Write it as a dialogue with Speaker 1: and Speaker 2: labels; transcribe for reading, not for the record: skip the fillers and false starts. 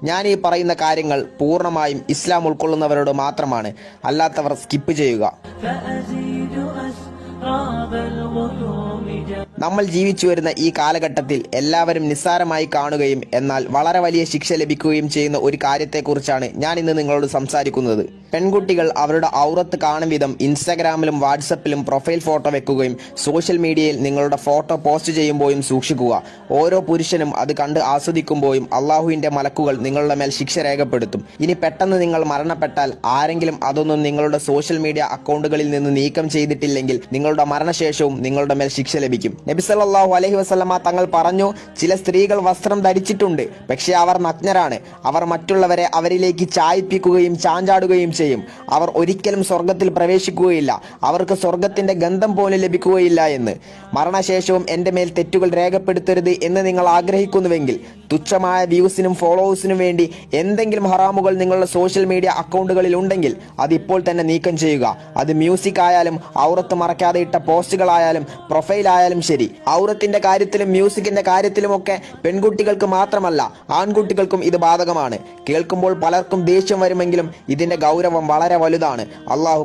Speaker 1: ഞാൻ ഈ പറയുന്ന കാര്യങ്ങൾ പൂർണ്ണമായും ഇസ്ലാം ഉൾക്കൊള്ളുന്നവരോട് മാത്രമാണ്. അല്ലാത്തവർ സ്കിപ്പ് ചെയ്യുക. നമ്മൾ ജീവിച്ചു വരുന്ന ഈ കാലഘട്ടത്തിൽ എല്ലാവരും നിസ്സാരമായി കാണുകയും എന്നാൽ വളരെ വലിയ ശിക്ഷ ലഭിക്കുകയും ചെയ്യുന്ന ഒരു കാര്യത്തെക്കുറിച്ചാണ് ഞാൻ ഇന്ന് നിങ്ങളോട് സംസാരിക്കുന്നത്. പെൺകുട്ടികൾ അവരുടെ ഔറത്ത് കാണും വിധം ഇൻസ്റ്റാഗ്രാമിലും വാട്സപ്പിലും പ്രൊഫൈൽ ഫോട്ടോ വെക്കുകയും സോഷ്യൽ മീഡിയയിൽ നിങ്ങളുടെ ഫോട്ടോ പോസ്റ്റ് ചെയ്യുമ്പോഴും സൂക്ഷിക്കുക. ഓരോ പുരുഷനും അത് കണ്ട് ആസ്വദിക്കുമ്പോഴും അള്ളാഹുവിന്റെ മലക്കുകൾ നിങ്ങളുടെ മേൽ ശിക്ഷ രേഖപ്പെടുത്തും. ഇനി പെട്ടെന്ന് നിങ്ങൾ മരണപ്പെട്ടാൽ ആരെങ്കിലും അതൊന്നും നിങ്ങളുടെ സോഷ്യൽ മീഡിയ അക്കൗണ്ടുകളിൽ നിന്ന് നീക്കം ചെയ്തിട്ടില്ലെങ്കിൽ നിങ്ങളുടെ മരണശേഷവും നിങ്ങളുടെ മേൽ ശിക്ഷ ലഭിക്കും. നബി സല്ലല്ലാഹു അലൈഹി വസല്ലമ തങ്ങൾ പറഞ്ഞു, ചില സ്ത്രീകൾ വസ്ത്രം ധരിച്ചിട്ടുണ്ട്, പക്ഷേ അവർ നഗ്നരാണ്. അവർ മറ്റുള്ളവരെ അവരിലേക്ക് ചായ്പിക്കുകയും ചാഞ്ചാടുകയും ചെയ്യും. അവർ ഒരിക്കലും സ്വർഗത്തിൽ പ്രവേശിക്കുകയില്ല. അവർക്ക് സ്വർഗത്തിന്റെ ഗന്ധം പോലും ലഭിക്കുകയില്ല എന്ന്. മരണശേഷവും എന്റെ മേൽ തെറ്റുകൾ രേഖപ്പെടുത്തരുത് എന്ന് നിങ്ങൾ ആഗ്രഹിക്കുന്നുവെങ്കിൽ തുച്ഛമായ വ്യൂസിനും ഫോളോവേഴ്സിനും വേണ്ടി എന്തെങ്കിലും ഹറാമുകൾ നിങ്ങളുടെ സോഷ്യൽ മീഡിയ അക്കൗണ്ടുകളിൽ ഉണ്ടെങ്കിൽ അതിപ്പോൾ തന്നെ നീക്കം ചെയ്യുക. അത് മ്യൂസിക് ആയാലും ഔറത്ത് മറക്കാതെ ഇട്ട പോസ്റ്റുകളായാലും പ്രൊഫൈൽ ആയാലും ശരി. ഔറത്തിന്റെ കാര്യത്തിലും മ്യൂസിക്കിന്റെ കാര്യത്തിലുമൊക്കെ പെൺകുട്ടികൾക്ക് മാത്രമല്ല ആൺകുട്ടികൾക്കും ഇത് ബാധകമാണ്. കേൾക്കുമ്പോൾ പലർക്കും ദേഷ്യം വരുമെങ്കിലും ഇതിന്റെ ഗൗരവം വളരെ വലുതാണ്. അള്ളാഹു